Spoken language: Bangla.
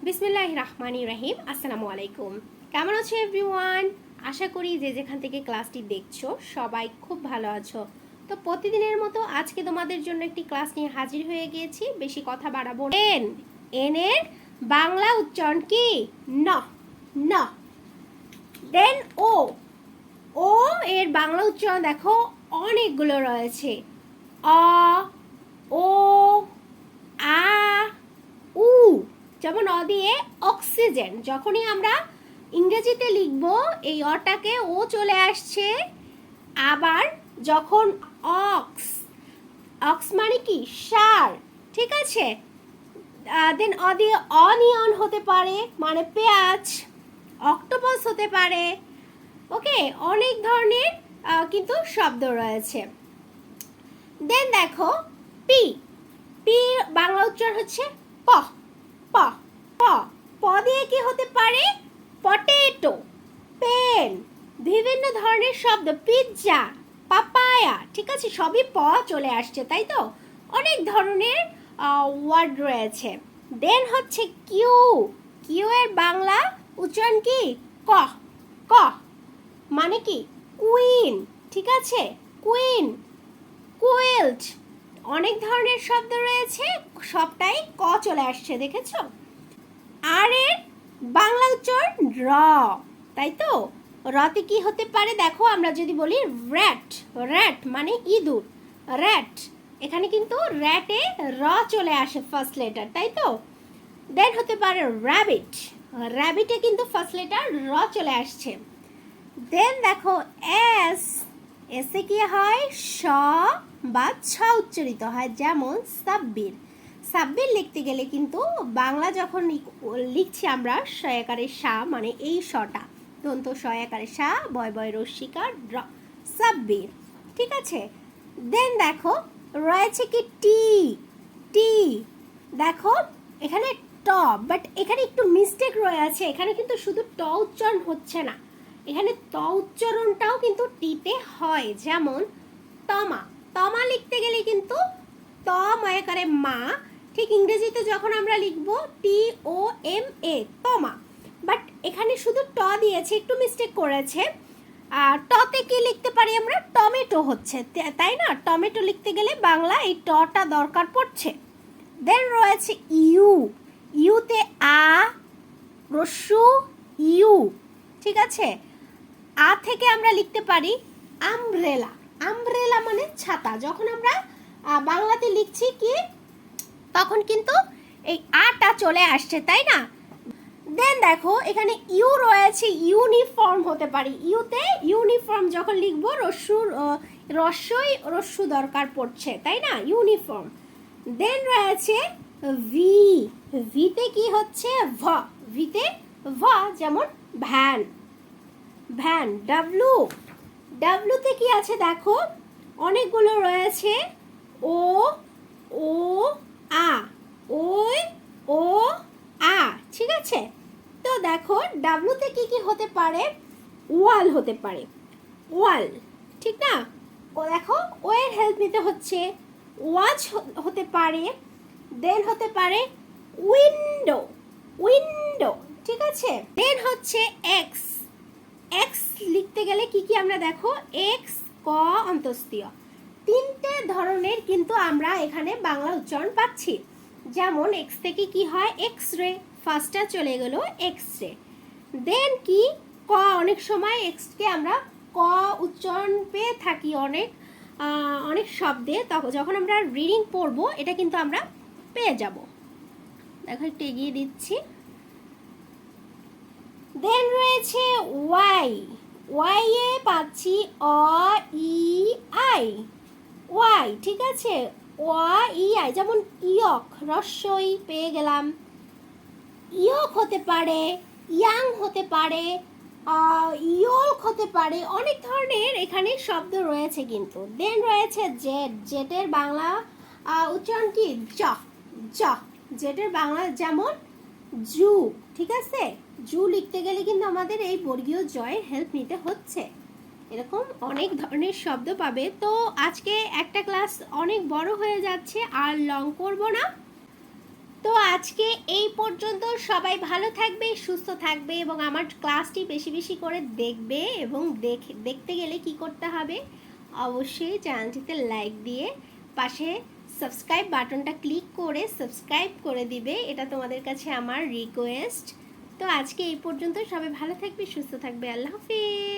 বিসমিল্লাহির রহমানির রহিম। আসসালামু আলাইকুম। কেমন আছো এভরিওয়ান? আশা করি যে যেখান থেকে ক্লাসটি দেখছো সবাই খুব ভালো আছো। তো প্রতিদিনের মতো আজকে তোমাদের জন্য একটি ক্লাস নিয়ে হাজির হয়ে গিয়েছি। বেশি কথা বাড়াবো না। এন এর বাংলা উচ্চারণ কি? ন ন। দেন ও ও এর বাংলা উচ্চারণ দেখো অনেকগুলো রয়েছে। অ, ও, আ, উ। যেমন অ দিয়ে অক্সিজেন, যখনই আমরা ইংরেজিতে লিখব এই অটাকে ও চলে আসছে। আবার যখন অক্স, অক্স মানে কি? সার, ঠিক আছে। দেন অ দিয়ে অনিয়ন হতে পারে, মানে পেঁয়াজ। অক্টোপাস হতে পারে। ওকে, অনেক ধরনের কিন্তু শব্দ রয়েছে। দেন দেখো পি, পি বাংলা উচ্চারণ হচ্ছে প প প। প দিয়ে কি হতে পারে? পটেটো, পেন, বিভিন্ন ধরনের শব্দ, পিৎজা, পাপায়া, ঠিক আছে, সবই প চলে আসছে, তাই তো? অনেক ধরনের ওয়ার্ড রয়েছে। দেন হচ্ছে কিউ, কিউ এর বাংলা উচ্চারণ কি? ক ক, মানে কি? কুইন, ঠিক আছে, কুইন, কুইল্ট। অনেক ধরনের শব্দ রয়েছে, সবটাই ক চলে আসছে, দেখেছো? আর এর বাংলা উচ্চারণ র, তাই তো? রতে কি হতে পারে দেখো, আমরা যদি বলি র্যাট, র্যাট মানে ইঁদুর, র্যাট। এখানে কিন্তু র্যাটে র চলে আসে ফার্স্ট লেটার, তাই তো? দেন হতে পারে র্যাবিট, র্যাবিটে কিন্তু ফার্স্ট লেটার র চলে আসছে। দেন দেখো এস, এসে কি হয়? স বা ছ উচ্চারিত হয়, যেমন সাব্বির। সাব্বির লিখতে গেলে কিন্তু বাংলা যখন লিখছি আমরা সয়াকারের সা, মানে এই শটা দন্ত সয়াকারের সা, বয় বয় রস্যিকার র, সাব্বির, ঠিক আছে। দেন দেখো রয়েছে কি টি, টি। দেখো এখানে ট, বাট এখানে একটু মিস্টেক রয়েছে। এখানে কিন্তু শুধু ট উচ্চারণ হচ্ছে না, এখানে ত উচ্চারণটাও কিন্তু টিতে হয়। যেমন তমা, তমা লিখতে গেলে কিন্তু ত ময়াকারে মা, ঠিক ইংরেজিতে যখন আমরা লিখব টি ও এম এ, তমা। বাট এখানে শুধু ট দিয়েছে, একটু মিস্টেক করেছে। আর টতে কি লিখতে পারি আমরা? টমেটো হচ্ছে, তাই না? টমেটো লিখতে গেলে বাংলা এই টটা দরকার পড়ছে। দেন রয়েছে ইউ, ইউতে আ, রস্যু, ইউ, ঠিক আছে। আ থেকে আমরা লিখতে পারি আমব্রেলা, আমব্রেলা মানে ছাতা। যখন আমরা বাংলাতে লিখছি কি, তখন কিন্তু এই আটা চলে আসছে, তাই না? দেন দেখো এখানে ইউ রয়েছে, ইউনিফর্ম হতে পারে। ইউতে ইউনিফর্ম যখন লিখবো রস্যই রস্যু দরকার পড়ছে, তাই না? ইউনিফর্ম। দেন রয়েছে ভি, ভিতে কি হচ্ছে? ভ, ভিতে ভ, যেমন ভ্যান, ভ্যান। ডাব্লু, ডাব্লুতে কি আছে দেখো, অনেকগুলো রয়েছে। ও, ও, আ, ওই, ও, আ, ঠিক আছে। তো দেখো ডাব্লুতে কি কি হতে পারে? ওয়াল হতে পারে, ওয়াল, ঠিক না? ও দেখো ও এর হেল্প নিতে হচ্ছে। ওয়াচ হতে পারে। দেন হতে পারে উইন্ডো, উইন্ডো, ঠিক আছে। দেন হচ্ছে এক্স, এক্স লিখতে গেলে কি কি আমরা দেখো, এক্স ক অন্তস্তীয়, তিনটে ধরনের কিন্তু আমরা এখানে বাংলা উচ্চারণ পাচ্ছি। যেমন এক্স থেকে কি হয়? এক্স রে, ফার্স্টটা চলে গেল এক্স রে। দেন কি ক, অনেক সময় এক্সকে আমরা ক উচ্চারণ পেয়ে থাকি অনেক অনেক শব্দে, তখন যখন আমরা রিডিং পড়বো এটা কিন্তু আমরা পেয়ে যাব। দেখো একটু এগিয়ে দিচ্ছি। দেন রয়েছে ওয়াই, ওয়াই এ পাচ্ছি অ, ই, আই, ওয়াই, ঠিক আছে। ওয়া, ই, আই, যেমন ইয়ক, রস্যই পেয়ে গেলাম। ইয়ক হতে পারে, ইয়াং হতে পারে, ইয়ক হতে পারে, অনেক ধরনের এখানে শব্দ রয়েছে কিন্তু। দেন রয়েছে জেড, জেটের বাংলা উচ্চারণ কি? জ, জ, জেটের বাংলা যেমন জু, ঠিক আছে। জু লিখতে গেলে কিন্তু আমাদের এই বর্গীয় জয়ের হেল্প নিতে হচ্ছে। এরকম অনেক ধরনের শব্দ পাবে। তো আজকে একটা ক্লাস অনেক বড় হয়ে যাচ্ছে, আর লং করব না। তো তো আজকে এই পর্যন্ত। সবাই ভালো থাকবে, সুস্থ থাকবে এবং আমার ক্লাসটি বেশি বেশি করে দেখবে। এবং দেখতে গেলে কি করতে হবে, অবশ্যই চ্যানেলটিতে লাইক দিয়ে পাশে সাবস্ক্রাইব বাটনটা ক্লিক করে সাবস্ক্রাইব করে দিবে, এটা তোমাদের কাছে আমার রিকোয়েস্ট। তো আজকে এই পর্যন্ত। সবাই ভালো থাকবে, সুস্থ থাকবে। আল্লাহ হাফিজ।